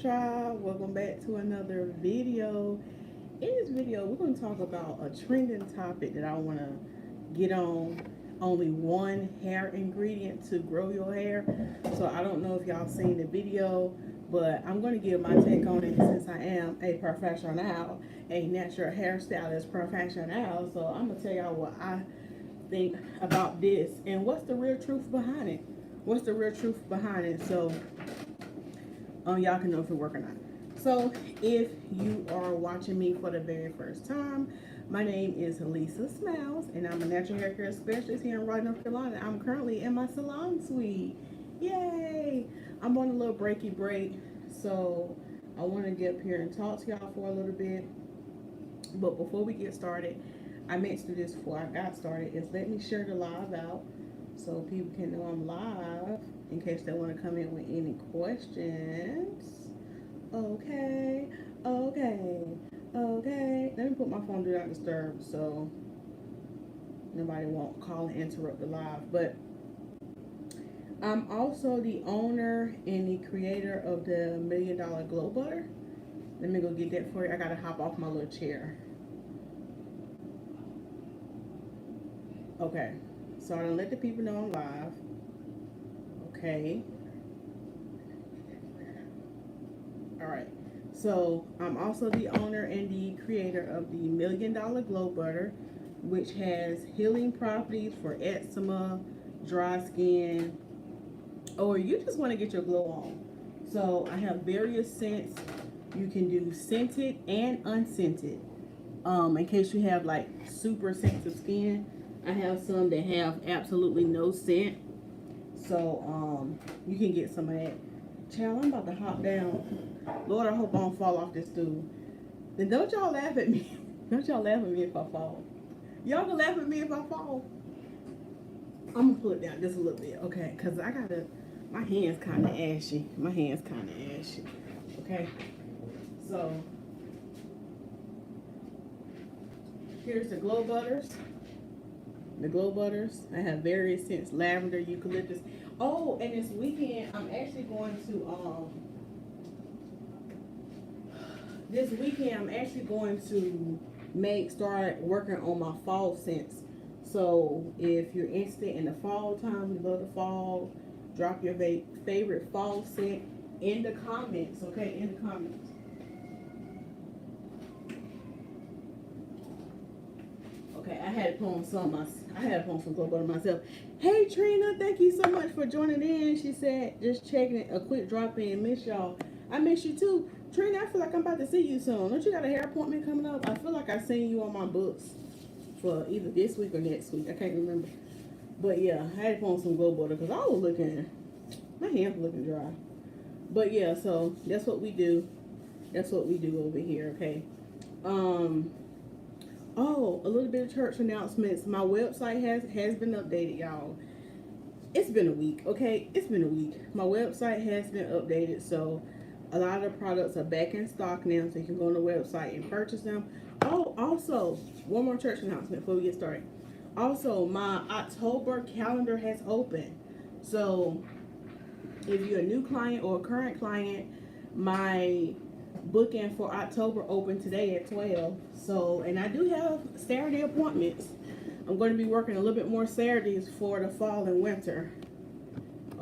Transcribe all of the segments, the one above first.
tribe, welcome back to another video. In this video we're going to talk about a trending topic that I want to get on. Only one hair ingredient to grow your hair. So I don't know if y'all seen the video, but I'm going to give my take on it since I am a professional, a natural hairstylist professional. So I'm going to tell y'all what I think about this and what's the real truth behind it. So y'all can know if it work or not. So if you are watching me for the very first time, my name is Lisa Smilez and I'm a natural hair care specialist here in Raleigh, North Carolina. I'm currently in my salon suite. Yay! I'm on a little break, so I want to get up here and talk to y'all for a little bit. But before we get started, I meant to do this before I got started, is let me share the live out so people can know I'm live in case they want to come in with any questions. Okay. Let me put my phone do not disturb so nobody won't call and interrupt the live. But I'm also the owner and the creator of the $1 Million Glow Butter. Let me go get that for you. I gotta hop off my little chair. Okay, so I done let the people know I'm live. Okay. Alright, so I'm also the owner and the creator of the $1 Million Glow Butter, which has healing properties for eczema, dry skin, or you just want to get your glow on. So I have various scents. You can do scented and unscented. In case you have like super sensitive skin, I have some that have absolutely no scent. So you can get some of that. Child, I'm about to hop down. Lord, I hope I don't fall off this stool. Then don't y'all laugh at me. Don't y'all laugh at me if I fall. Y'all gonna laugh at me if I fall. I'm gonna pull it down just a little bit, okay? Cause I gotta, my hand's kinda ashy. Okay? So, here's the Glow Butters. I have various scents: lavender, eucalyptus. Oh, and this weekend I'm actually going to start working on my fall scents. So if you're interested in the fall time, you love the fall, drop your favorite fall scent in the comments, okay? In the comments. Okay, I had to put on some Glow Butter myself. Hey Trina, thank you so much for joining in. She said, just checking it, a quick drop in. Miss y'all. I miss you too. Trina, I feel like I'm about to see you soon. Don't you got a hair appointment coming up? I feel like I seen you on my books for either this week or next week. I can't remember. But yeah, I had to put on some Glow Butter because I was looking, my hands were looking dry. But yeah, so that's what we do. That's what we do over here, okay? Oh, a little bit of church announcements. My website has been updated, y'all. It's been a week, okay? It's been a week. My website has been updated, so a lot of the products are back in stock now, so you can go on the website and purchase them. Oh, also, one more church announcement before we get started. Also, my October calendar has opened. So, if you're a new client or a current client, my booking for October open today at 12. So, and I do have Saturday appointments. I'm going to be working a little bit more Saturdays for the fall and winter.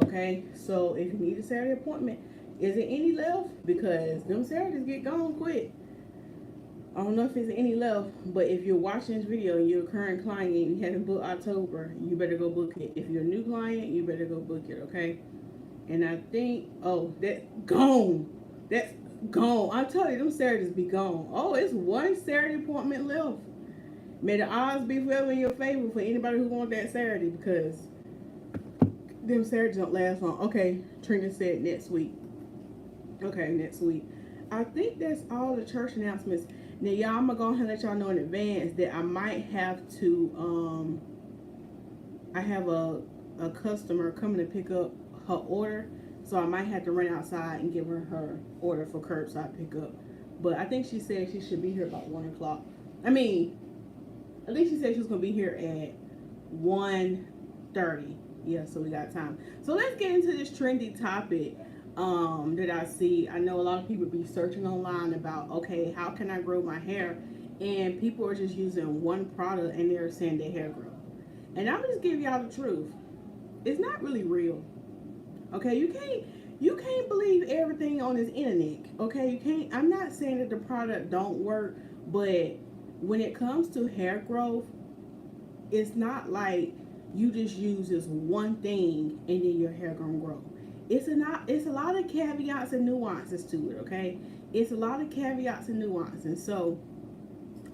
Okay, so if you need a Saturday appointment, is there any left? Because them Saturdays get gone quick. I don't know if there's any left, but if you're watching this video and you're a current client and you haven't booked October, you better go book it. If you're a new client, you better go book it, okay? And I think, oh, that's gone. That's gone. I'm telling you, them Saturdays be gone. Oh, it's one Saturday appointment left. May the odds be forever in your favor for anybody who wants that Saturday, because them Saturdays don't last long. Okay, Trina said next week. Okay, next week. I think that's all the church announcements. Now, y'all, I'm gonna go ahead and let y'all know in advance that I might have to, I have a customer coming to pick up her order. So I might have to run outside and give her order for curbside pickup. But I think she said she should be here about 1 o'clock. I mean, at least she said she was going to be here at 1:30. Yeah, so we got time. So let's get into this trendy topic. that I see. I know a lot of people be searching online about, okay, how can I grow my hair? And people are just using one product and they're saying their hair grow. And I'm just giving y'all the truth. It's not really real. Okay, you can't believe everything on this internet. Okay, you can't. I'm not saying that the product don't work, but when it comes to hair growth, it's not like you just use this one thing and then your hair gonna grow. It's a lot of caveats and nuances to it. Okay, it's a lot of caveats and nuances. So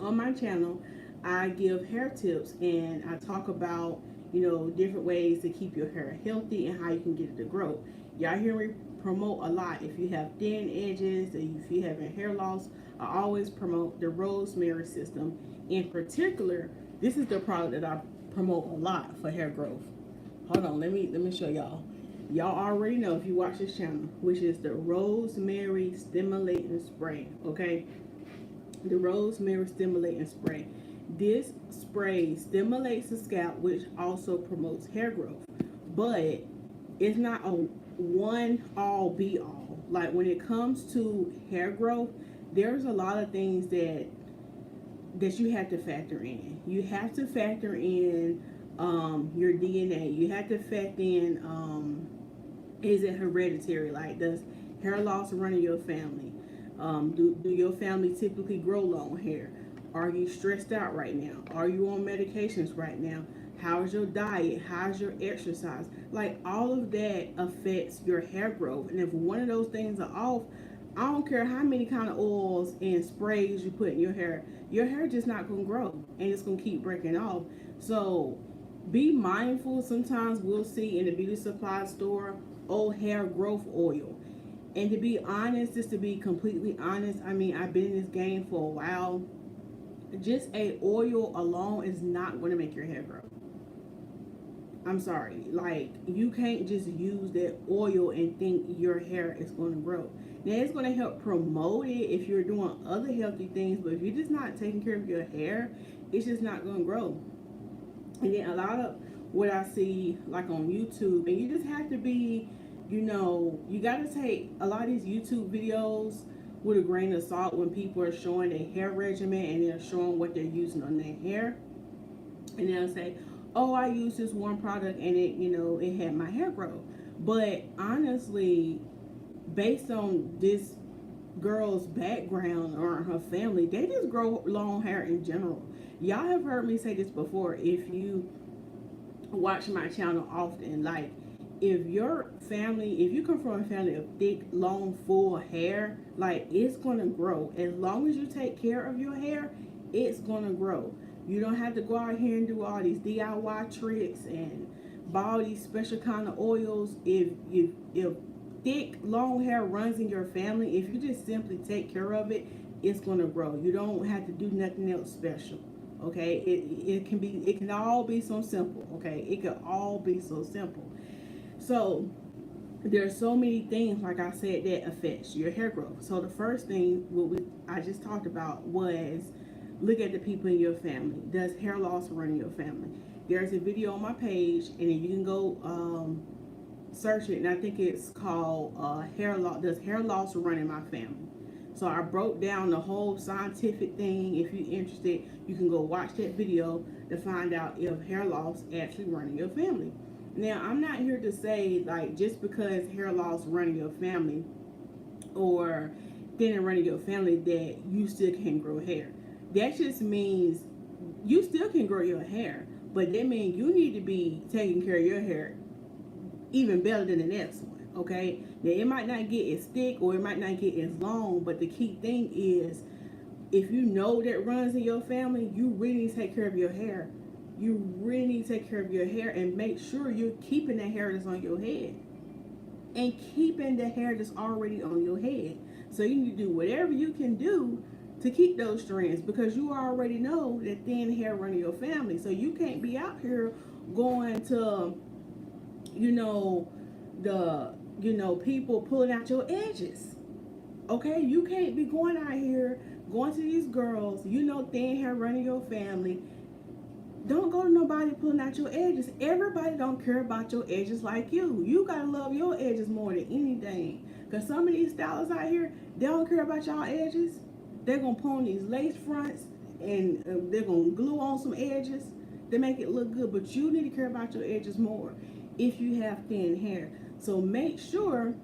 on my channel, I give hair tips and I talk about, different ways to keep your hair healthy and how you can get it to grow. Y'all hear me promote a lot. If you have thin edges, if you have hair loss, I always promote the rosemary system. In particular, this is the product that I promote a lot for hair growth. Hold on, let me show y'all. Y'all already know if you watch this channel, which is the rosemary stimulating spray. Okay, the rosemary stimulating spray. This spray stimulates the scalp, which also promotes hair growth, but it's not a one all be all. Like when it comes to hair growth, there's a lot of things that you have to factor in. You have to factor in your DNA. You have to factor in is it hereditary? Like, does hair loss run in your family? Do your family typically grow long hair? Are you stressed out right now? Are you on medications right now? How's your diet? How's your exercise? Like, all of that affects your hair growth. And if one of those things are off, I don't care how many kind of oils and sprays you put in your hair just not gonna grow and it's gonna keep breaking off. So be mindful. Sometimes we'll see in the beauty supply store old hair growth oil. And to be honest, just to be completely honest, I mean, I've been in this game for a while. Just a oil alone is not going to make your hair grow. I'm sorry. Like, you can't just use that oil and think your hair is going to grow. Now, it's going to help promote it if you're doing other healthy things, but if you're just not taking care of your hair, it's just not going to grow. And then a lot of what I see, like on YouTube, and you just have to be, you got to take a lot of these YouTube videos with a grain of salt when people are showing their hair regimen and they're showing what they're using on their hair. And they'll say, oh, I used this one product and it had my hair grow. But honestly, based on this girl's background or her family, they just grow long hair in general. Y'all have heard me say this before. If you watch my channel often, like, if you come from a family of thick, long, full hair, like, it's gonna grow. As long as you take care of your hair, it's gonna grow. You don't have to go out here and do all these DIY tricks and buy all these special kind of oils. If thick, long hair runs in your family, if you just simply take care of it, it's gonna grow. You don't have to do nothing else special. Okay, it can all be so simple. Okay, it can all be so simple. So there's so many things, like I said, that affects your hair growth. So the first thing I just talked about was look at the people in your family. Does hair loss run in your family? There's a video on my page, and then you can go search it, and I think it's called hair loss. Does hair loss run in my family? So I broke down the whole scientific thing. If you're interested, you can go watch that video to find out if hair loss actually run in your family. Now, I'm not here to say, like, just because hair loss run in your family or thinning run in your family that you still can't grow hair. That just means you still can grow your hair, but that means you need to be taking care of your hair even better than the next one, okay? Now, it might not get as thick or it might not get as long, but the key thing is, if you know that runs in your family, you really need to take care of your hair. You really need to take care of your hair and make sure you're keeping the hair that's on your head and keeping the hair that's already on your head. So you need to do whatever you can do to keep those strands, because you already know that thin hair run in your family. So you can't be out here going to, people pulling out your edges. Okay, you can't be going out here, going to these girls, thin hair running your family. Don't go to nobody pulling out your edges. Everybody don't care about your edges like you. You gotta love your edges more than anything. Because some of these stylists out here, they don't care about y'all edges. They're going to put on these lace fronts and they're going to glue on some edges to make it look good. But you need to care about your edges more if you have thin hair. So make sure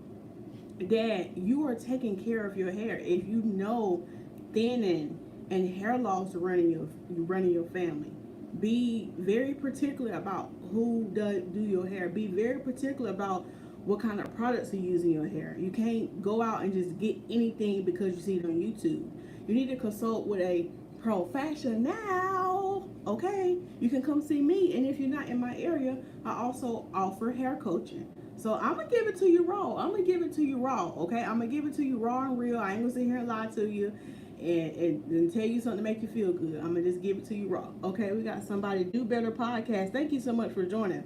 that you are taking care of your hair. If you know thinning and hair loss running your family, be very particular about who do your hair. Be very particular about what kind of products you use in your hair. You can't go out and just get anything because you see it on YouTube. You need to consult with a professional. Okay, you can come see me, and if you're not in my area, I also offer hair coaching. So I'm gonna give it to you raw. Okay, I'm gonna give it to you raw and real. I ain't gonna sit here and lie to you and tell you something to make you feel good. I'm gonna just give it to you raw. Okay, we got somebody Do Better podcast. Thank you so much for joining.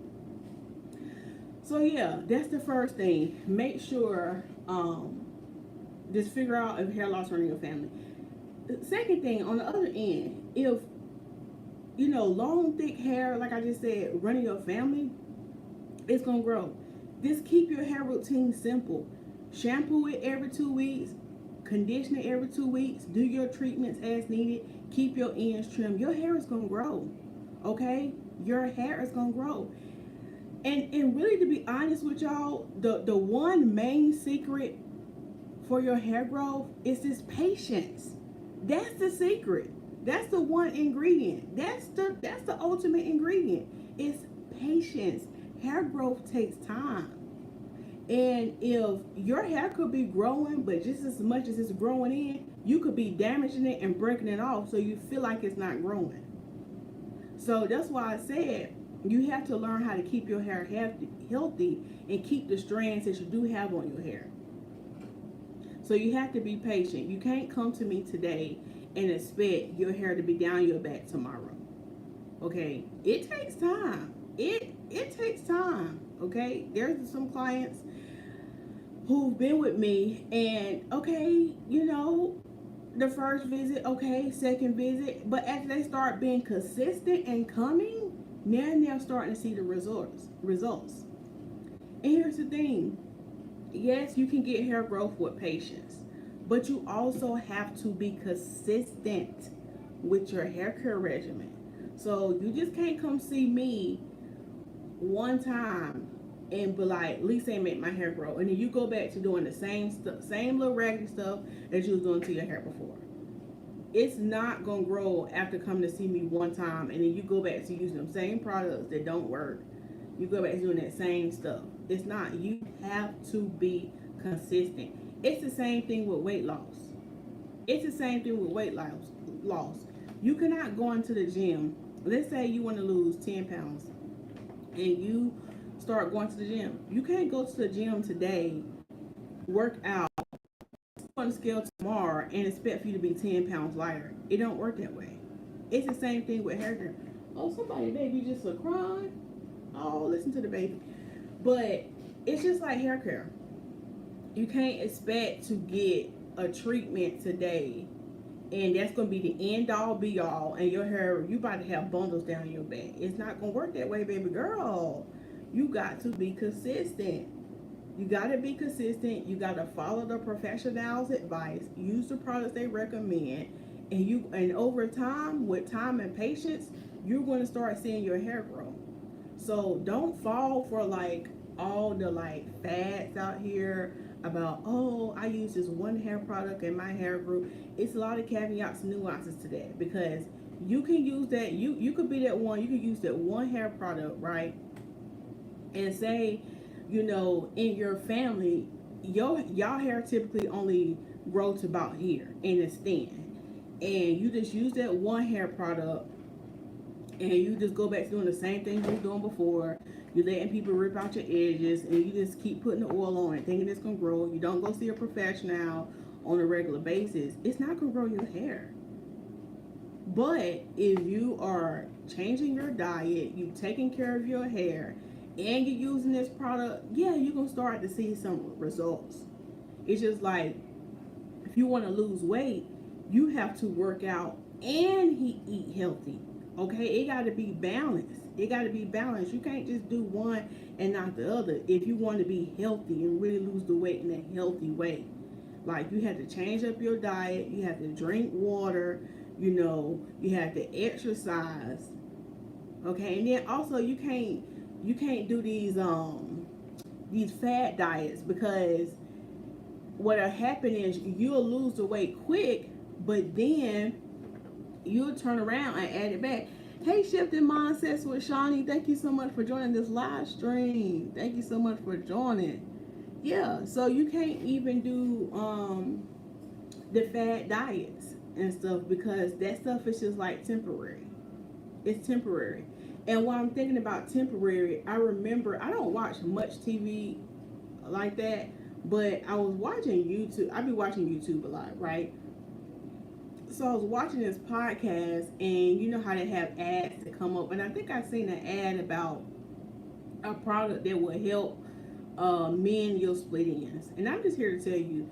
So yeah, that's the first thing. Make sure just figure out if hair loss running your family. The second thing, on the other end, if you know long thick hair, like I just said, running your family, it's gonna grow. Just keep your hair routine simple. Shampoo it every 2 weeks, condition it every 2 weeks, do your treatments as needed, keep your ends trimmed. Your hair is gonna grow. Okay? Your hair is gonna grow. And really, to be honest with y'all, the one main secret for your hair growth is this patience. That's the secret. That's the one ingredient. That's the ultimate ingredient. It's patience. Hair growth takes time. And if your hair could be growing, but just as much as it's growing in, you could be damaging it and breaking it off so you feel like it's not growing. So that's why I said you have to learn how to keep your hair healthy and keep the strands that you do have on your hair. So you have to be patient. You can't come to me today and expect your hair to be down your back tomorrow. Okay? It takes time. It takes time. Okay? There's some clients who've been with me and okay, you know, the first visit, okay, second visit, but after they start being consistent and coming, now they're starting to see the results. And here's the thing. Yes, you can get hair growth with patience, but you also have to be consistent with your hair care regimen. So you just can't come see me one time and be like, Lisa ain't make my hair grow, and then you go back to doing the same little raggedy stuff that you was doing to your hair before. It's not gonna grow after coming to see me one time, and then you go back to using them same products that don't work. You go back to doing that same stuff. It's not. You have to be consistent. It's the same thing with weight loss. You cannot go into the gym. Let's say you want to lose 10 pounds and you start going to the gym. You can't go to the gym today, work out on the scale tomorrow, and expect for you to be 10 pounds lighter. It don't work that way. It's the same thing with hair care. Oh, somebody, baby, just a crying. Oh, listen to the baby. But it's just like hair care. You can't expect to get a treatment today and that's going to be the end all be all, and your hair, you about to have bundles down your back. It's not going to work that way, baby girl. You got to be consistent. You got to be consistent. You got to follow the professional's advice, use the products they recommend, and over time, with time and patience, you're going to start seeing your hair grow. So don't fall for like all the like fads out here about, oh, I use this one hair product and my hair grew. It's a lot of caveats and nuances to that, because you can use that, you could be that one, you could use that one hair product, right? And say, you know, in your family, y'all hair typically only grow to about here and it's thin. And you just use that one hair product and you just go back to doing the same thing you were doing before. You're letting people rip out your edges and you just keep putting the oil on it, thinking it's going to grow. You don't go see a professional on a regular basis. It's not going to grow your hair. But if you are changing your diet, you're taking care of your hair, and you're using this product, yeah, you're going to start to see some results. It's just like, if you want to lose weight, you have to work out and eat healthy. Okay, it got to be balanced. It got to be balanced. You can't just do one and not the other if you want to be healthy and really lose the weight in a healthy way. Like, you have to change up your diet, you have to drink water, you have to exercise. Okay, and then also you can't do these fad diets, because what'll happen is you'll lose the weight quick, but then you'll turn around and add it back. Hey, Shifting Mindsets with Shawnee, thank you so much for joining this live stream. Thank you so much for joining. Yeah, so you can't even do the fad diets and stuff, because that stuff is just like temporary. It's temporary. And while I'm thinking about temporary, I remember, I don't watch much TV like that, but I was watching YouTube. I be watching YouTube a lot, right? So I was watching this podcast, and you know how they have ads that come up, and I think I seen an ad about a product that will help mend your split ends. And I'm just here to tell you,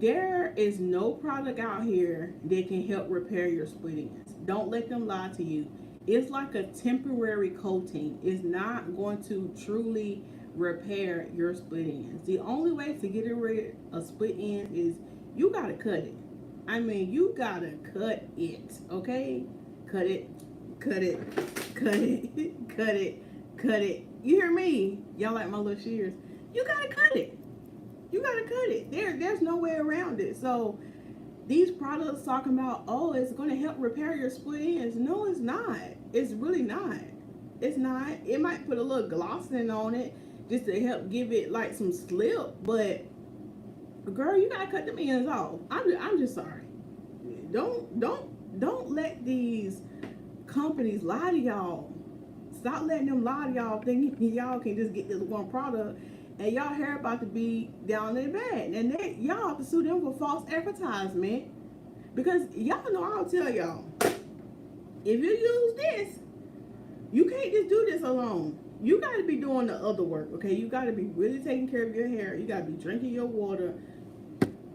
there is no product out here that can help repair your split ends. Don't let them lie to you. It's like a temporary coating. It's not going to truly repair your split ends. The only way to get rid of split ends is you gotta cut it. I mean, you gotta cut it, okay? Cut it, cut it, cut it, cut it, cut it. You hear me? Y'all like my little shears? You gotta cut it. You gotta cut it. There's no way around it. So these products talking about, oh, it's going to help repair your split ends. No, it's not. It's really not. It's not. It might put a little glossing on it just to help give it like some slip, but girl, you gotta cut them ends off. I'm just sorry. Don't let these companies lie to y'all. Stop letting them lie to y'all, thinking y'all can just get this one product and y'all hair about to be down in the bag, and y'all have to sue them for false advertisement, because y'all know I'll tell y'all, if you use this, you can't just do this alone. You got to be doing the other work, okay? You got to be really taking care of your hair. You got to be drinking your water.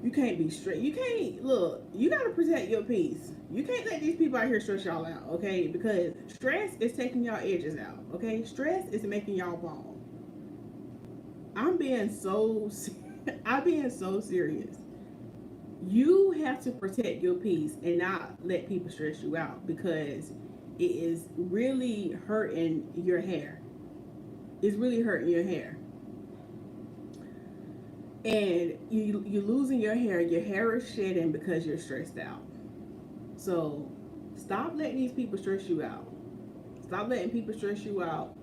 You can't be straight. You can't, look, you got to protect your peace. You can't let these people out here stress y'all out, okay? Because stress is taking y'all edges out, okay? Stress is making y'all bald. I'm being so serious. You have to protect your peace and not let people stress you out, because it is really hurting your hair. It's really hurting your hair. And you're losing your hair. Your hair is shedding because you're stressed out. So stop letting these people stress you out. Stop letting people stress you out,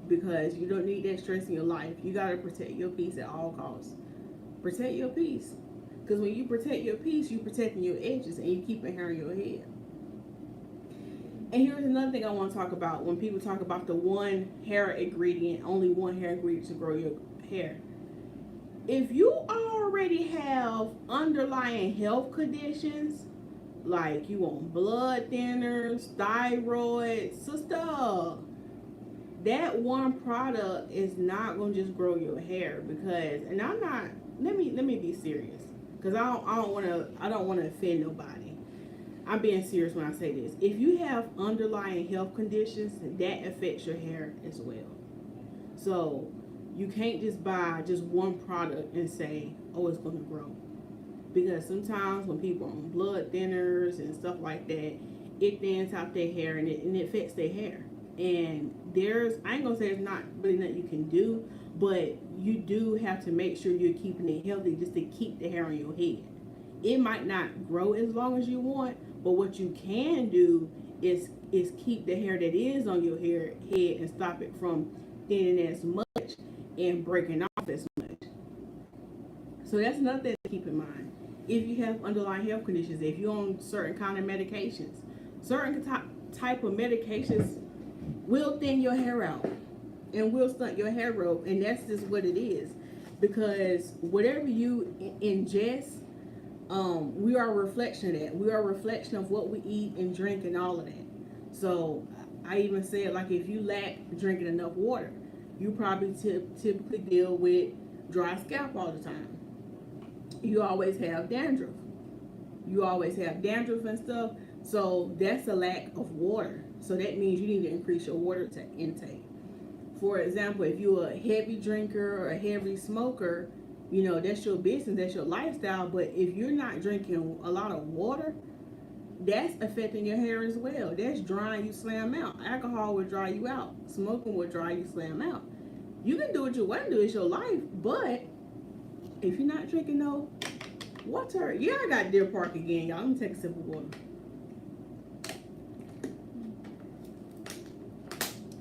because you don't need that stress in your life. You got to protect your peace at all costs. Protect your peace. Because when you protect your peace, you're protecting your edges and you keeping hair in your head. And here's another thing I want to talk about. When people talk about the one hair ingredient, only one hair ingredient to grow your hair. If you already have underlying health conditions, like you on blood thinners, thyroid, sister, that one product is not going to just grow your hair, because, and I'm not, let me be serious, because I don't want to offend nobody. I'm being serious when I say this. If you have underlying health conditions, that affects your hair as well. So you can't just buy just one product and say, oh, it's going to grow. Because sometimes when people are on blood thinners and stuff like that, it thins out their hair, and it affects their hair. And I ain't gonna say there's not really nothing you can do, but you do have to make sure you're keeping it healthy, just to keep the hair on your head. It might not grow as long as you want, but what you can do is keep the hair that is on your head and stop it from thinning as much and breaking off as much. So that's another thing to keep in mind. If you have underlying health conditions, if you're on certain kind of medications, certain type of medications will thin your hair out and will stunt your hair growth, and that's just what it is. Because whatever you ingest, we are a reflection of that. We are a reflection of what we eat and drink and all of that. So I even said, like, if you lack drinking enough water, you probably typically deal with dry scalp all the time. You always have dandruff. You always have dandruff and stuff. So that's a lack of water. So that means you need to increase your water intake. For example, if you're a heavy drinker or a heavy smoker, you know, that's your business, that's your lifestyle. But if you're not drinking a lot of water, that's affecting your hair as well. That's drying you slam out. Alcohol will dry you out. Smoking will dry you slam out. You can do what you want to do, it's your life. But if you're not drinking no water, yeah, I got Deer Park again, y'all. Let me take a sip of water.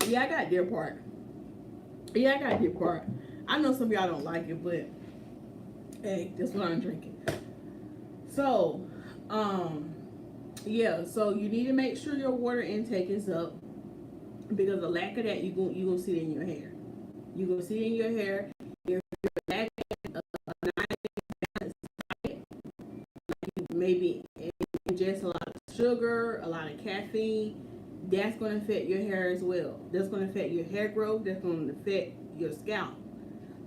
Yeah, I got Deer Park. Yeah, I got Deer Park. I know some of y'all don't like it, but hey, that's what I'm drinking. So, yeah, so you need to make sure your water intake is up, because the lack of that, you're gonna see it in your hair. You're gonna see it in your hair. If you're lacking a nice diet, like maybe ingest a lot of sugar, a lot of caffeine, that's going to affect your hair as well. That's going to affect your hair growth. That's going to affect your scalp.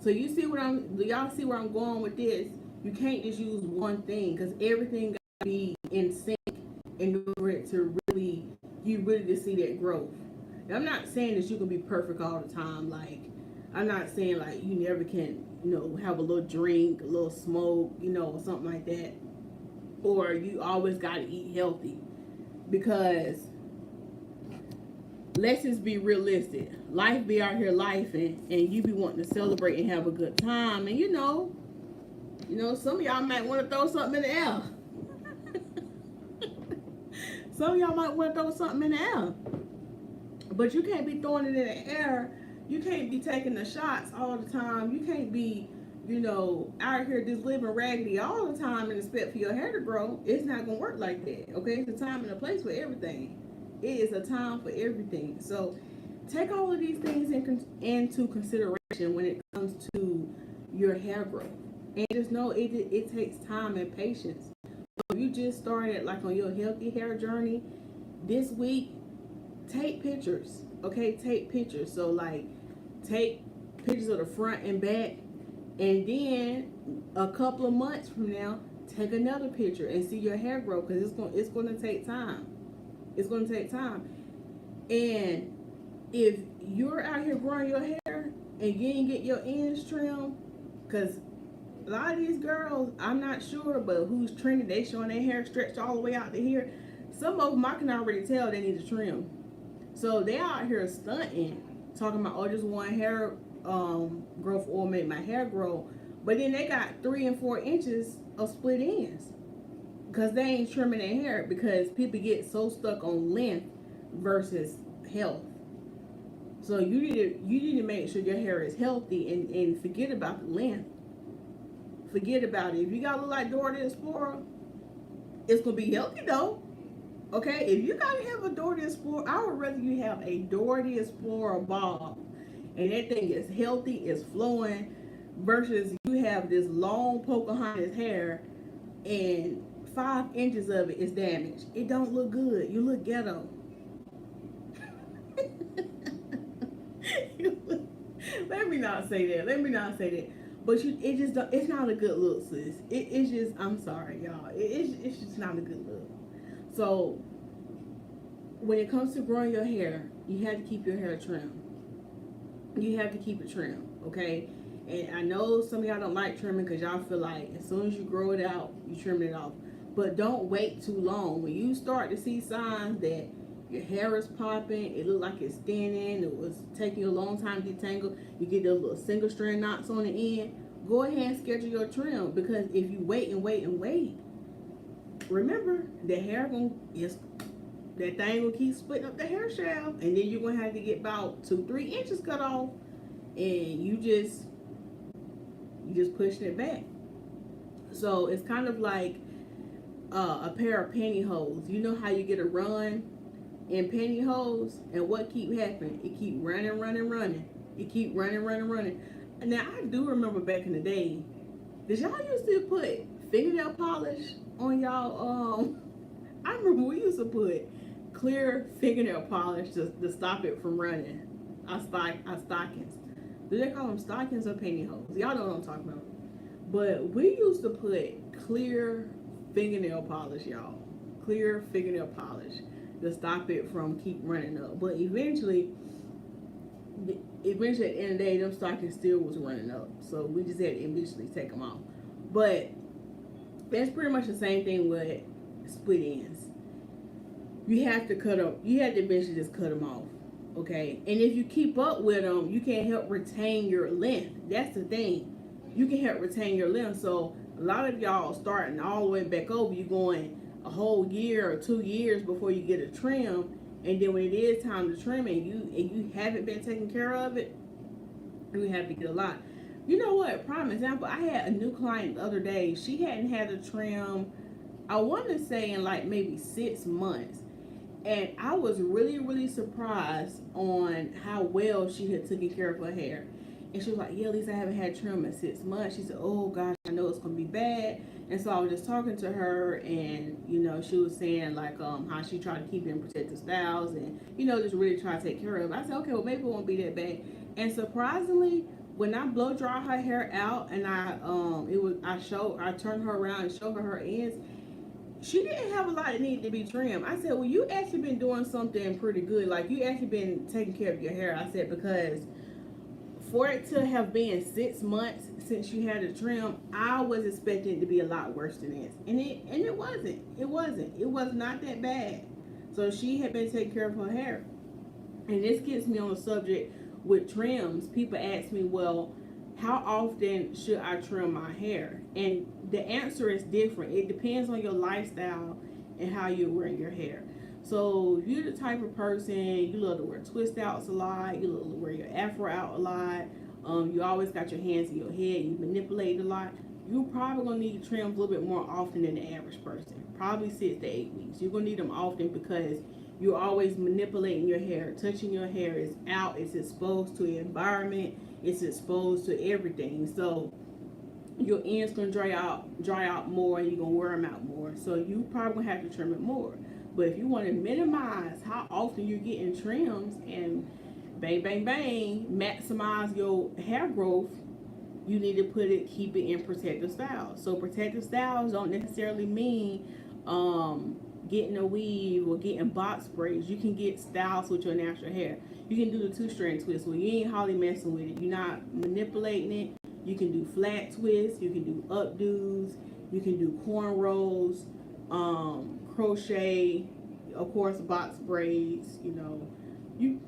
So you see what y'all see where I'm going with this? You can't just use one thing, because everything got to be in sync in order to really to see that growth. And I'm not saying that you can be perfect all the time. Like, I'm not saying like you never can, you know, have a little drink, a little smoke, you know, or something like that. Or you always got to eat healthy, because let's just be realistic. Life be out here lifing, and you be wanting to celebrate and have a good time. And you know, some of y'all might want to throw something in the air. Some of y'all might want to throw something in the air. But you can't be throwing it in the air. You can't be taking the shots all the time. You can't be, you know, out here just living raggedy all the time and expect for your hair to grow. It's not going to work like that. Okay? It's a time and a place for everything. It is a time for everything. So take all of these things into consideration when it comes to your hair growth. And just know it takes time and patience. So if you just started like on your healthy hair journey this week, take pictures. Okay, take pictures. So like take pictures of the front and back, and then a couple of months from now, take another picture and see your hair grow, because it's going to take time. It's going to take time. And if you're out here growing your hair and you didn't get your ends trimmed, because a lot of these girls, I'm not sure, but who's trending, they showing their hair stretched all the way out to here. Some of them I can already tell they need to trim. So they out here stunting, talking about, oh, just one hair growth oil make my hair grow. But then they got 3 and 4 inches of split ends, because they ain't trimming their hair, because people get so stuck on length versus health. So you need to make sure your hair is healthy, and forget about the length. Forget about it. If you gotta look like Dora the Explorer, it's gonna be healthy though. Okay? If you gotta have a Dora the Explorer, I would rather you have a Dora the Explorer bob, and that thing is healthy, it's flowing, versus you have this long Pocahontas hair and 5 inches of it is damaged. It don't look good. You look ghetto. Let me not say that. But it's not a good look, sis. It's just, I'm sorry, y'all. It's just not a good look. So when it comes to growing your hair, you have to keep your hair trimmed. You have to keep it trimmed, okay? And I know some of y'all don't like trimming, because y'all feel like as soon as you grow it out, you trim it off. But don't wait too long. When you start to see signs that your hair is popping, it looks like it's thinning, it was taking a long time to detangle, you get those little single strand knots on the end, go ahead and schedule your trim. Because if you wait, remember, the hair that thing will keep splitting up the hair shaft, and then you're going to have to get about 2-3 inches cut off, and you just pushing it back. So it's kind of like a pair of pantyhose. You know how you get a run in pantyhose, and what keep happening? It keep running. It keep running. Now I do remember back in the day, did y'all used to put fingernail polish on y'all? I remember we used to put clear fingernail polish to stop it from running. Our stockings. Do they call them stockings or pantyhose? Y'all know what I'm talking about. But we used to put clear fingernail polish, y'all. Clear fingernail polish. to stop it from keep running up. But eventually at the end of the day, them stockings still was running up. So we just had to eventually take them off. But that's pretty much the same thing with split ends. You have to cut them. You have to eventually just cut them off. Okay? And if you keep up with them, you can't help retain your length. That's the thing. You can help retain your length. So a lot of y'all starting all the way back over, you going a whole year or 2 years before you get a trim. And then when it is time to trim and you haven't been taking care of it, you have to get a lot. You know what? Prime example, I had a new client the other day. She hadn't had a trim, I want to say, in like maybe 6 months. And I was really, really surprised on how well she had taken care of her hair. And she was like, yeah, Lisa, I haven't had trim in 6 months. She said, oh gosh, I know it's going to be bad. And so I was just talking to her, and, you know, she was saying like how she tried to keep it in protective styles and, you know, just really try to take care of it. I said, okay, well, maybe it won't be that bad. And surprisingly, when I blow dry her hair out and I turned her around and showed her ends, she didn't have a lot that needed to be trimmed. I said, well, you actually been doing something pretty good. Like, you actually been taking care of your hair. I said, because for it to have been 6 months since you had a trim, I was expecting it to be a lot worse than this. And it wasn't. It wasn't. It was not that bad. So she had been taking care of her hair. And this gets me on the subject with trims. People ask me, well, how often should I trim my hair? And the answer is different. It depends on your lifestyle and how you're wearing your hair. So if you're the type of person, you love to wear twist outs a lot, you love to wear your afro out a lot, you always got your hands in your head, you manipulate a lot, you're probably going to need trims a little bit more often than the average person. Probably 6 to 8 weeks. You're going to need them often because you're always manipulating your hair. Touching your hair is out, it's exposed to the environment, it's exposed to everything. So your ends going to dry out more, and you're going to wear them out more. So you probably have to trim it more. But if you want to minimize how often you're getting trims and bang, bang, bang, maximize your hair growth, you need to keep it in protective styles. So protective styles don't necessarily mean getting a weave or getting box braids. You can get styles with your natural hair. You can do the 2-strand twist where you ain't hardly messing with it. You're not manipulating it. You can do flat twists. You can do updos. You can do cornrows. Crochet, of course, box braids. You know, you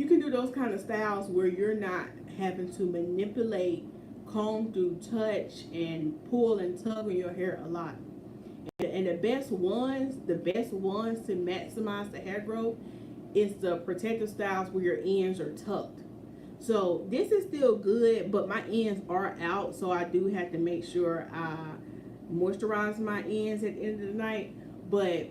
can do those kind of styles where you're not having to manipulate, comb through, touch, and pull and tug on your hair a lot. And the best ones to maximize the hair growth is the protective styles where your ends are tucked. So this is still good, but my ends are out, so I do have to make sure I moisturize my ends at the end of the night. But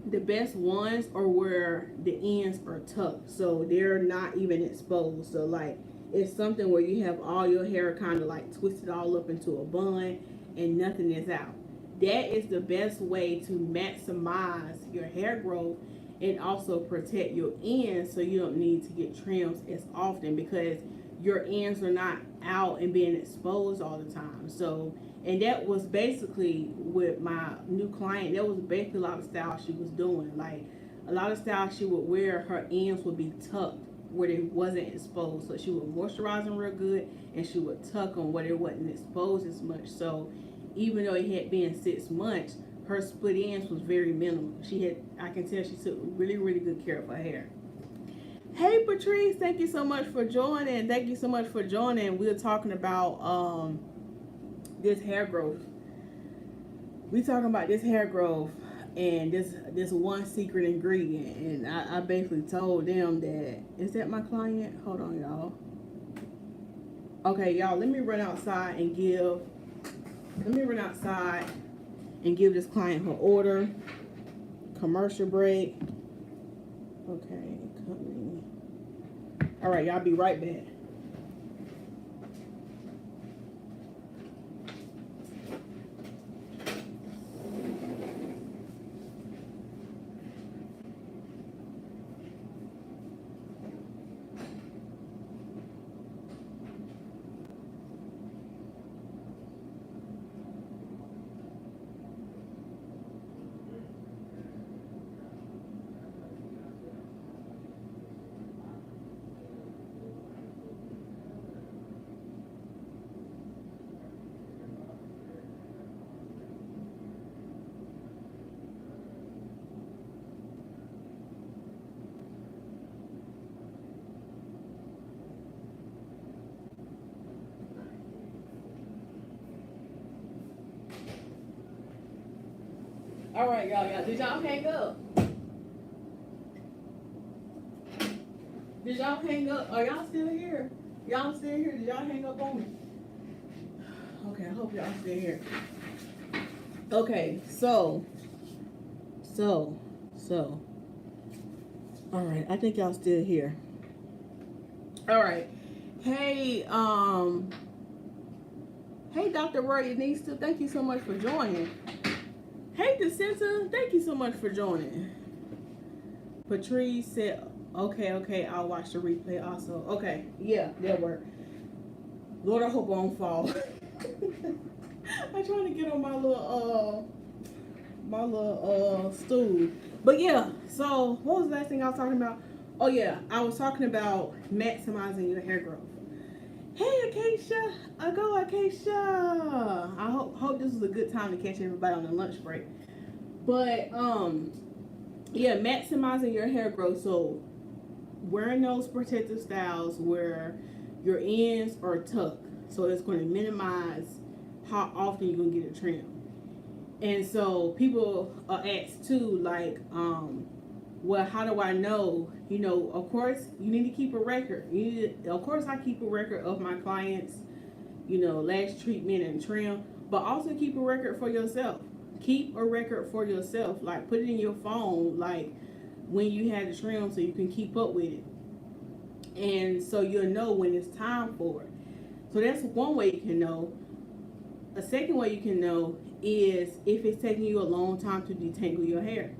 the best ones are where the ends are tucked, so they're not even exposed. So like, it's something where you have all your hair kind of like twisted all up into a bun and nothing is out. That is the best way to maximize your hair growth and also protect your ends, so you don't need to get trims as often because your ends are not out and being exposed all the time. So, and that was basically with my new client, that was basically a lot of styles she was doing. Like, a lot of styles she would wear, her ends would be tucked where it wasn't exposed. So she would moisturize them real good, and she would tuck them where it wasn't exposed as much. So even though it had been 6 months, her split ends was very minimal. I can tell she took really, really good care of her hair. Hey Patrice, thank you so much for joining. Thank you so much for joining. We're talking about this hair growth. We're talking about this hair growth and this one secret ingredient. And I basically told them that, is that my client? Hold on, y'all. Okay, y'all, let me run outside and give this client her order. Commercial break. Okay, coming. All right, y'all, be right back. All right, y'all. Did y'all hang up? Did y'all hang up? Are y'all still here? Y'all still here? Did y'all hang up on me? Okay, I hope y'all still here. Okay, so. All right, I think y'all still here. All right. Hey, hey, Dr. Roy Anista, thank you so much for joining. Hey, DeCenta, thank you so much for joining. Patrice said, okay, I'll watch the replay also. Okay, yeah, that'll work. Lord, I hope I don't fall. I'm trying to get on my little stool. But yeah, so what was the last thing I was talking about? Oh yeah, I was talking about maximizing your hair growth. Hey Acacia, Acacia. I hope this was a good time to catch everybody on the lunch break. But yeah, maximizing your hair growth. So wearing those protective styles where your ends are tucked, so it's going to minimize how often you're going to get a trim. And so people ask too, like, well, how do I know? You know, of course, you need to keep a record. Of course, I keep a record of my clients, you know, last treatment and trim, but also keep a record for yourself. Keep a record for yourself. Like, put it in your phone, like, when you had the trim so you can keep up with it. And so you'll know when it's time for it. So that's one way you can know. A second way you can know is if it's taking you a long time to detangle your hair.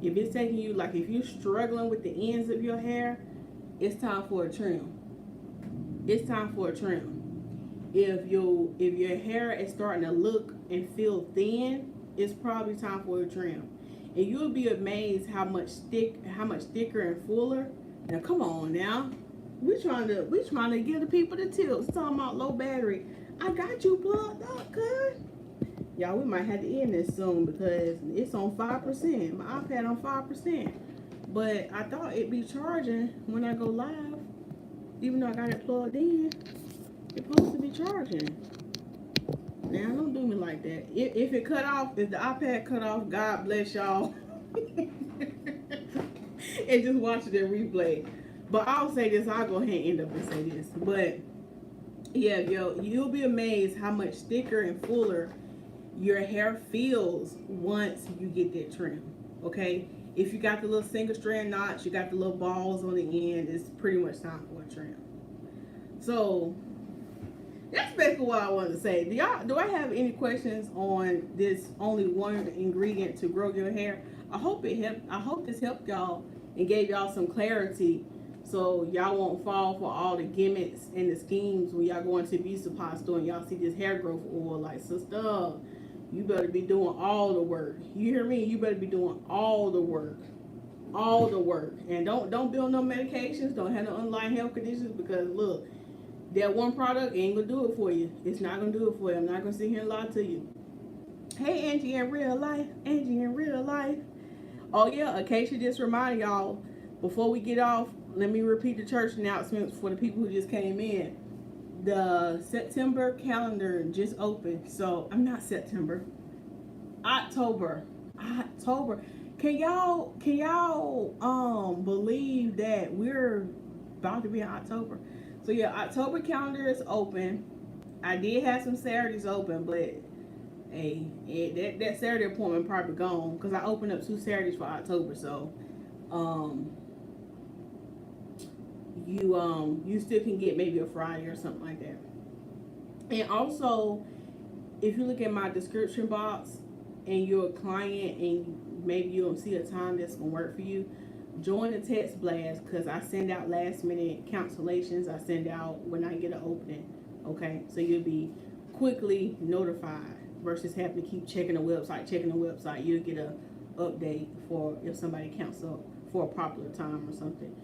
If it's taking you, like if you're struggling with the ends of your hair, it's time for a trim. It's time for a trim. If your hair is starting to look and feel thin, it's probably time for a trim. And you'll be amazed how much thicker and fuller. Now come on now. We trying to give the people the tips. Talking about low battery. I got you plugged up, cuz. Y'all, we might have to end this soon because it's on 5%. My iPad on 5%. But I thought it'd be charging when I go live. Even though I got it plugged in, it's supposed to be charging. Now, don't do me like that. If it cut off, if the iPad cut off, God bless y'all. And just watch the replay. But I'll say this, I'll go ahead and end up and say this. But yeah, you'll be amazed how much thicker and fuller your hair feels once you get that trim. Okay, if you got the little single strand knots, you got the little balls on the end, it's pretty much time for a trim. So that's basically what I wanted to say. Do I have any questions on this only one ingredient to grow your hair? I hope this helped y'all and gave y'all some clarity, so y'all won't fall for all the gimmicks and the schemes when y'all go into beauty supply store and y'all see this hair growth oil. Like, sister, you better be doing all the work. You hear me? You better be doing all the work. All the work. And don't be on no medications. Don't have no underlying health conditions, because look, that one product ain't gonna do it for you. It's not gonna do it for you. I'm not gonna sit here and lie to you. Hey, Angie in real life. Angie in real life. Oh yeah, Acacia just reminded y'all, before we get off, let me repeat the church announcements for the people who just came in. The September calendar just opened. So I'm not September. October. Can y'all believe that we're about to be in October? So yeah, October calendar is open. I did have some Saturdays open, but hey, that Saturday appointment probably gone because I opened up 2 Saturdays for October. So you still can get maybe a Friday or something like that. And also, if you look at my description box and you're a client and maybe you don't see a time that's gonna work for you, join the text blast, because I send out last minute cancellations. I send out when I get an opening. Okay, so you'll be quickly notified versus having to keep checking the website. You'll get a update for if somebody cancels for a popular time or something.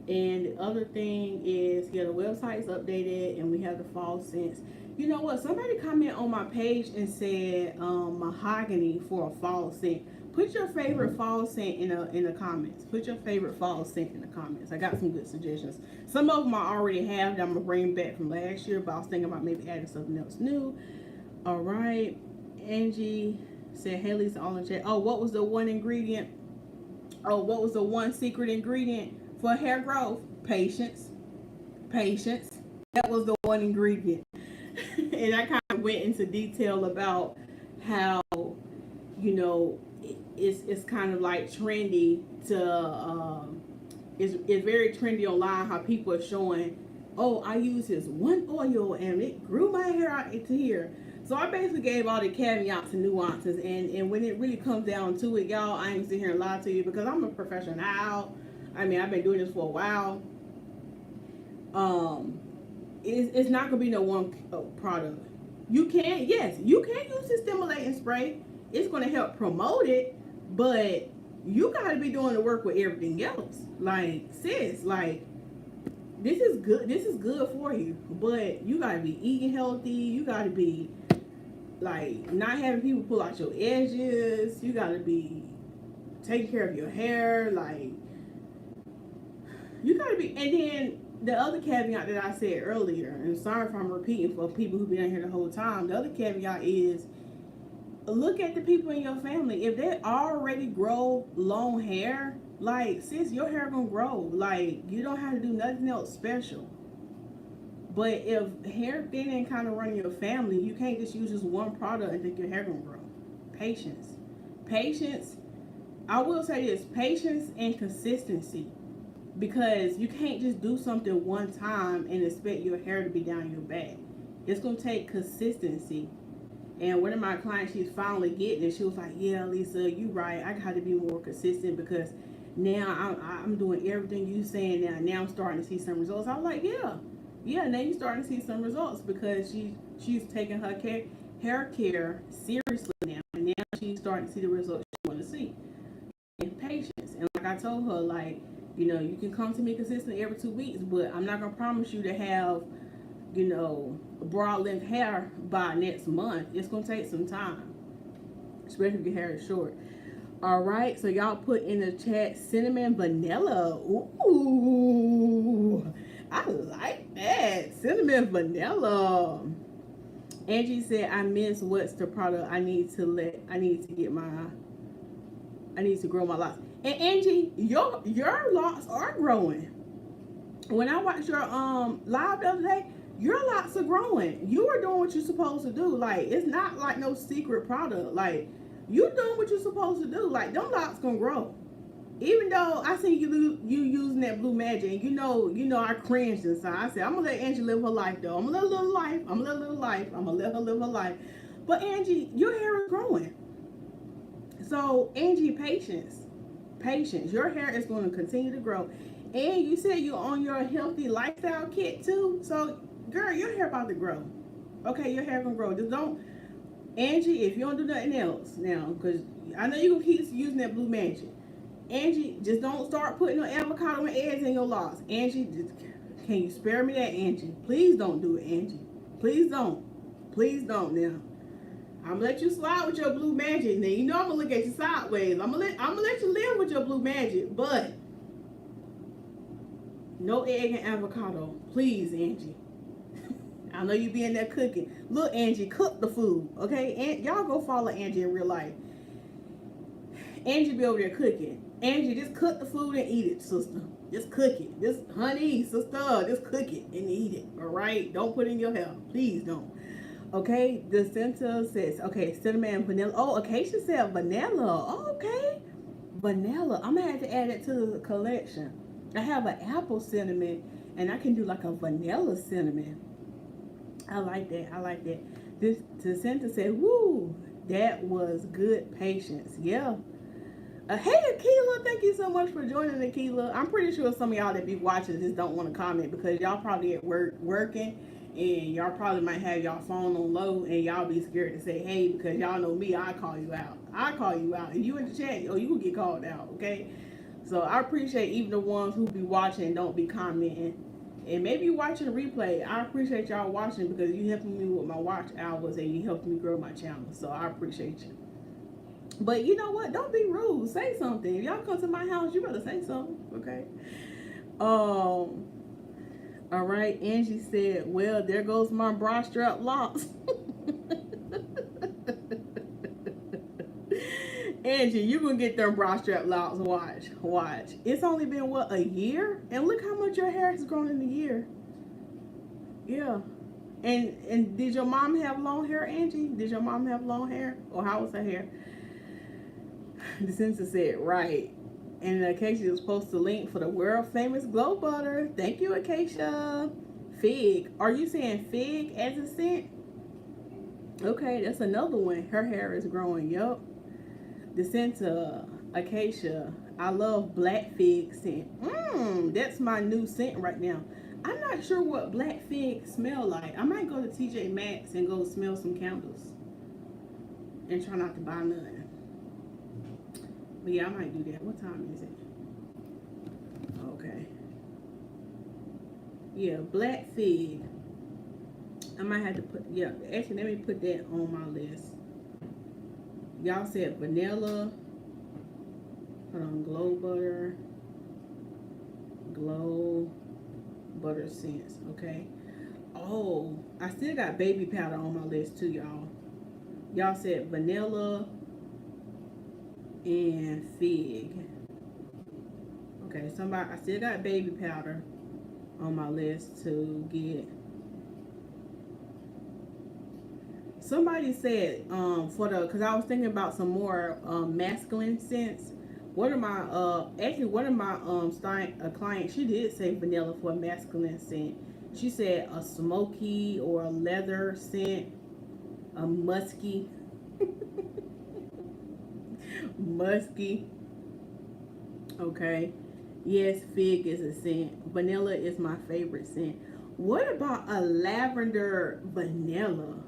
And the other thing is, yeah, the website is updated and we have the fall scents. You know what? Somebody comment on my page and said mahogany for a fall scent. Put your favorite fall scent in the comments. Put your favorite fall scent in the comments. I got some good suggestions. Some of them I already have that I'm gonna bring back from last year, but I was thinking about maybe adding something else new. All right, Angie Said, hey Lisa, all in chat. Oh, what was the one ingredient? Oh, what was the one secret ingredient for hair growth? Patience. Patience. That was the one ingredient. And I kind of went into detail about how, you know, it's kind of like trendy to, it's very trendy online how people are showing, oh, I use this one oil and it grew my hair out to here. So I basically gave all the caveats and nuances, and when it really comes down to it, y'all, I ain't sitting here and lie to you because I'm a professional. I mean, I've been doing this for a while. It's not gonna be no one product. You can, yes, you can use the stimulating spray. It's gonna help promote it, but you gotta be doing the work with everything else. Like, sis, like, this is good. This is good for you, but you gotta be eating healthy. You gotta be like not having people pull out your edges. You gotta be taking care of your hair. Like, you gotta be. And then the other caveat that I said earlier, and sorry if I'm repeating for people who've been in here the whole time. The other caveat is, look at the people in your family. If they already grow long hair, like, sis, your hair gonna grow. Like, you don't have to do nothing else special. But if hair thinning kind of run your family, you can't just use this one product and think your hair gonna grow. Patience. Patience. I will say this, patience and consistency. Because you can't just do something one time and expect your hair to be down your back. It's gonna take consistency. And one of my clients, she's finally getting it. She was like, yeah, Lisa, you right. I got to be more consistent because now I'm doing everything you saying now. Now I'm starting to see some results. I was like, yeah, now you're starting to see some results because she's taking her hair care seriously now. And now she's starting to see the results she want to see. And patience. And like I told her, like, you know, you can come to me consistently every 2 weeks, but I'm not going to promise you to have, you know, broad length hair by next month. It's going to take some time, especially if your hair is short. All right, so y'all put in the chat cinnamon vanilla. Ooh, I like that. Cinnamon vanilla. Angie said, I miss what's the product I need to grow my locks. And Angie, your locks are growing. When I watched your live the other day, your locks are growing. You are doing what you're supposed to do. Like, it's not like no secret product. Like, you doing what you're supposed to do. Like, them locks gonna grow. Even though I see you using that blue magic, and you know I cringed inside. I said, I'm gonna let Angie live her life though. I'm gonna let her live her life. But Angie, your hair is growing. So Angie, patience. Your hair is going to continue to grow. And you said you're on your healthy lifestyle kit too. So girl, your hair about to grow. Okay, your hair gonna grow. Just don't, Angie, if you don't do nothing else now, because I know you're gonna keep using that blue magic. Angie, just don't start putting no avocado and eggs in your locks. Angie, can you spare me that, Angie? Please don't do it, Angie. Please don't now. I'm gonna let you slide with your blue magic. Now you know I'm gonna look at you sideways. I'm gonna let you live with your blue magic, but no egg and avocado, please, Angie. I know you be in there cooking. Look, Angie, cook the food, okay? And y'all go follow Angie in real life. Angie be over there cooking. Angie, just cook the food and eat it, sister. Just cook it. Just, honey, sister, just cook it and eat it, all right? Don't put it in your hair. Please don't. Okay, the center says, okay, cinnamon and vanilla. Oh, Acacia said vanilla. Oh, okay. Vanilla. I'm gonna have to add it to the collection. I have an apple cinnamon and I can do like a vanilla cinnamon. I like that. This the center said, woo, that was good patience. Yeah. Hey, Akila, thank you so much for joining, Akila. I'm pretty sure some of y'all that be watching this don't want to comment because y'all probably at work working. And y'all probably might have y'all phone on low and y'all be scared to say hey because y'all know me, I call you out. And you in the chat, you will get called out, okay? So I appreciate even the ones who be watching and don't be commenting. And maybe you watching the replay. I appreciate y'all watching because you helping me with my watch hours and you helping me grow my channel. So I appreciate you. But you know what? Don't be rude. Say something. If y'all come to my house, you better say something, okay? All right, Angie said, well, there goes my bra strap locks. Angie, you gonna get them bra strap locks. Watch, watch. It's only been what, a year, and look how much your hair has grown in a year. Yeah. And did your mom have long hair, Angie? Did your mom have long hair, or how was her hair? The sensor said right. And Acacia was supposed to link for the world famous glow butter. Thank you, Acacia. Fig. Are you saying fig as a scent? Okay, that's another one. Her hair is growing. Yup. The scent Acacia. I love black fig scent. That's my new scent right now. I'm not sure what black fig smell like. I might go to TJ Maxx and go smell some candles and try not to buy none. But yeah, I might do that. What time is it? Okay. Yeah, black fig. I might have to put, yeah, actually let me put that on my list. Y'all said vanilla. Hold on, glow butter scents. Okay. Oh, I still got baby powder on my list too, y'all. Y'all said vanilla and fig. Okay, I still got baby powder on my list to get. Somebody said because I was thinking about some more masculine scents. One of my clients, she did say vanilla for a masculine scent. She said a smoky or a leather scent, a musky. Musky. Okay. Yes, fig is a scent. Vanilla is my favorite scent. What about a lavender vanilla?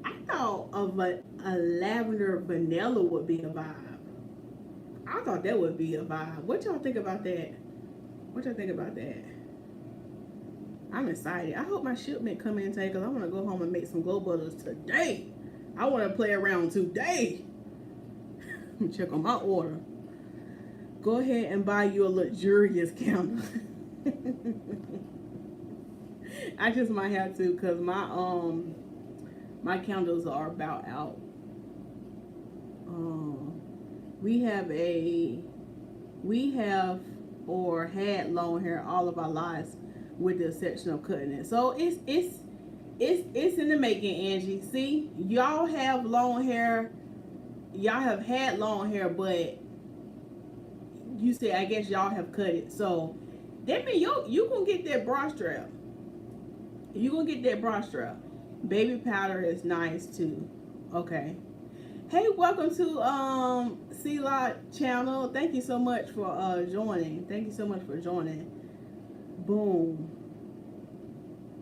I thought a lavender vanilla would be a vibe. I thought that would be a vibe. What y'all think about that? What y'all think about that? I'm excited. I hope my shipment come in today because I want to go home and make some glow butters today. I want to play around today. Let me check on my order. Go ahead and buy you a luxurious candle. I just might have to because my candles are about out. We have or had long hair all of our lives, with the exception of cutting it. So it's in the making, Angie. See, y'all have long hair. Y'all have had long hair, but you say I guess y'all have cut it. So that means you gonna get that bra strap. You gonna get that bra strap. Baby powder is nice too. Okay. Hey, welcome to C-Lot channel. Thank you so much for joining. Thank you so much for joining. Boom.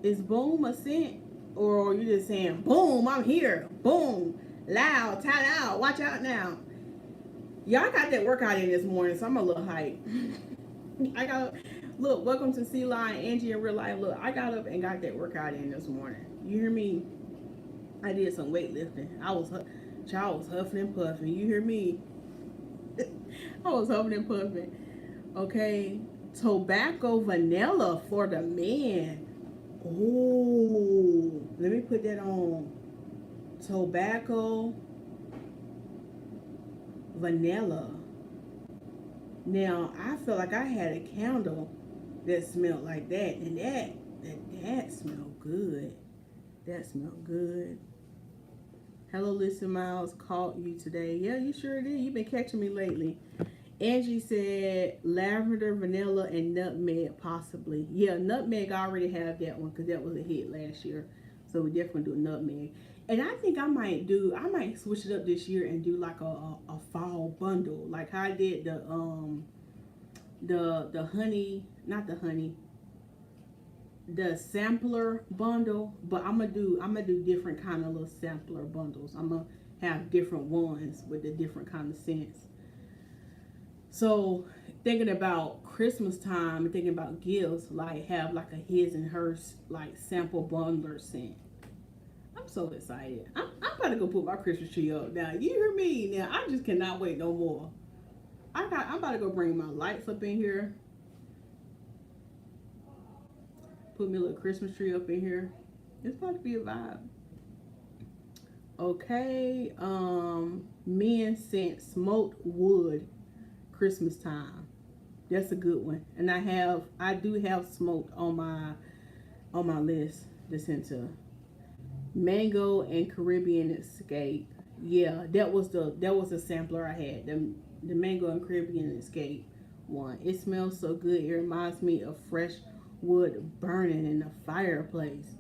Is boom a scent? Or are you just saying, boom, I'm here. Boom. Loud, tie out. Watch out now. Y'all got that workout in this morning, so I'm a little hyped. Look, welcome to C-Line, Angie in real life. Look, I got up and got that workout in this morning. You hear me? I did some weightlifting. I was huffing and puffing. You hear me? I was huffing and puffing. Okay. Tobacco vanilla for the men. Oh, let me put that on. Tobacco vanilla. Now, I feel like I had a candle that smelled like that, and that smelled good. That smelled good. Hello, Lisa Smilez, caught you today. Yeah, you sure did. You've been catching me lately. Angie said lavender, vanilla, and nutmeg, possibly. Yeah, nutmeg, I already have that one because that was a hit last year. So we definitely do nutmeg. And I think I might switch it up this year and do like a fall bundle. Like how I did the honey, not the honey, the sampler bundle, but I'm gonna do different kind of little sampler bundles. I'm gonna have different ones with the different kind of scents. So thinking about Christmas time, thinking about gifts, like have like a his and hers like sample bundler scent. I'm so excited. I'm about to go put my Christmas tree up now. You hear me? Now I just cannot wait no more. I'm about to go bring my lights up in here. Put me a little Christmas tree up in here. It's about to be a vibe. Okay. Men Scent Smoked Wood Christmas Time. That's a good one. And I do have smoked on my list. The center. Mango and Caribbean Escape. Yeah, that was the sampler I had. The Mango and Caribbean Escape one. It smells so good. It reminds me of fresh wood burning in the fireplace.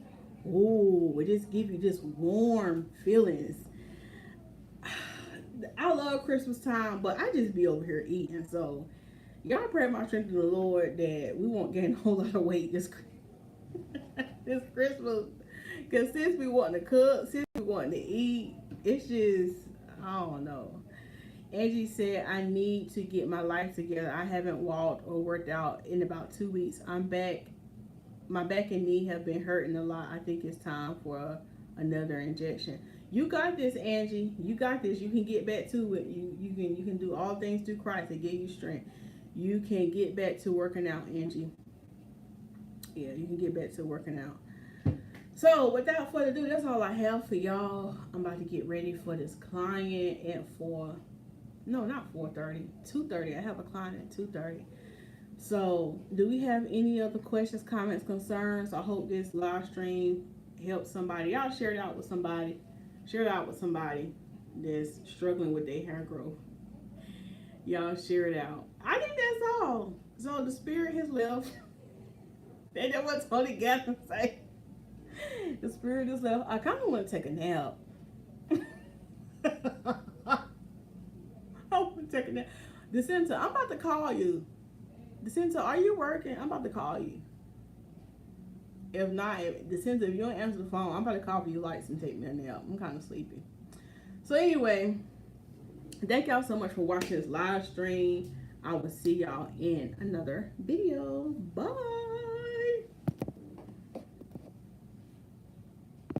Ooh, it just gives you just warm feelings. I love Christmas time, but I just be over here eating. So y'all pray my strength to the Lord that we won't gain a whole lot of weight this this Christmas. Because since we want to cook, since we want to eat, it's just, I don't know. Angie said, I need to get my life together. I haven't walked or worked out in about 2 weeks. I'm back. My back and knee have been hurting a lot. I think it's time for another injection. You got this, Angie. You got this. You can get back to it. You can do all things through Christ that give you strength. You can get back to working out, Angie. Yeah, you can get back to working out. So without further ado, that's all I have for y'all. I'm about to get ready for this client at 2:30. I have a client at 2:30. So do we have any other questions, comments, concerns? I hope this live stream helps somebody. Y'all share it out with somebody. Share it out with somebody that's struggling with their hair growth. Y'all share it out. I think that's all. So the spirit has left. That's what Tony got to say. The spirit is left. I kind of want to take a nap. I want to take a nap. DeCenta, I'm about to call you. DeCenta, are you working? I'm about to call you. If not, DeCenta, if you don't answer the phone, I'm about to call for you lights and take me a nap. I'm kind of sleepy. So anyway, thank y'all so much for watching this live stream. I will see y'all in another video. Bye.